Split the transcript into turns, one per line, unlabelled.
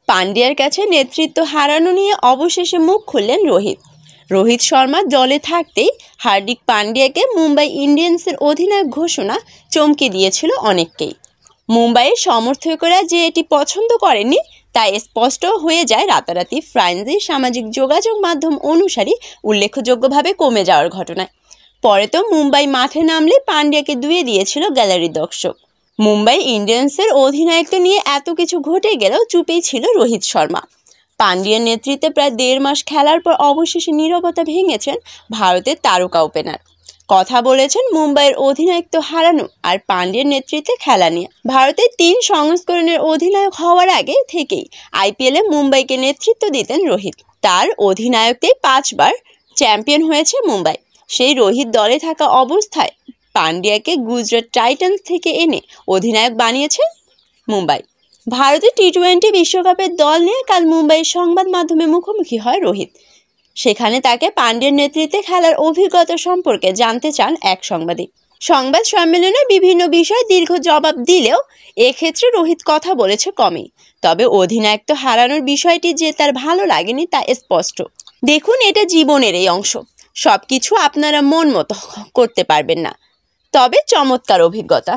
পান্ডিয়ার কাছে নেতৃত্ব হারানো নিয়ে অবশেষে মুখ খুললেন রোহিত। রোহিত শর্মা দলে থাকতেই হার্দিক পান্ডিয়াকে মুম্বাই ইন্ডিয়ান্সের অধিনায়ক ঘোষণা চমকে দিয়েছিল অনেককেই। মুম্বাইয়ের সমর্থকরা যে এটি পছন্দ করেনি তা স্পষ্ট হয়ে যায় রাতারাতি ফ্রান্সের সামাজিক যোগাযোগ মাধ্যম অনুসারী উল্লেখযোগ্যভাবে কমে যাওয়ার ঘটনায়। পরে তো মুম্বাই মাঠে নামলে পান্ডিয়াকে ধুয়ে দিয়েছিল গ্যালারির দর্শক। মুম্বাই ইন্ডিয়ান্সের অধিনায়কত্ব নিয়ে এত কিছু ঘটে গেলেও চুপেই ছিল রোহিত শর্মা। পান্ডিয়ার নেতৃত্বে প্রায় 1.5 মাস খেলার পর অবশেষে নীরবতা ভেঙেছেন ভারতের তারকা ওপেনার। কথা বলেছেন মুম্বাইয়ের অধিনায়কত্ব হারানো আর পান্ডিয়ার নেতৃত্বে খেলা নিয়ে। ভারতের 3 সংস্করণের অধিনায়ক হওয়ার আগে থেকেই আইপিএলে মুম্বাইকে নেতৃত্ব দিতেন রোহিত। তার অধিনায়কত্বে 5 বার চ্যাম্পিয়ন হয়েছে মুম্বাই। সেই রোহিত দলে থাকা অবস্থায় পান্ডিয়াকে গুজরাট টাইটান্স থেকে এনে অধিনায়ক বানিয়েছে মুম্বাই। ভারতের টি-20 বিশ্বকাপের দল নিয়ে কাল মুম্বাইয়ের সংবাদ মাধ্যমে মুখোমুখি হয় রোহিত। সেখানে তাকে পান্ডিয়ার নেতৃত্বে খেলার অভিজ্ঞতা সম্পর্কে জানতে চান এক সাংবাদিক। সংবাদ সম্মেলনে বিভিন্ন বিষয়ে দীর্ঘ জবাব দিলেও এক্ষেত্রে রোহিত কথা বলেছে কমই। তবে অধিনায়কত্ব হারানোর বিষয়টি যে তার ভালো লাগেনি তা স্পষ্ট। দেখুন, এটা জীবনের এই অংশ। সবকিছু আপনারা মন মতো করতে পারবেন না, তবে চমৎকার অভিজ্ঞতা।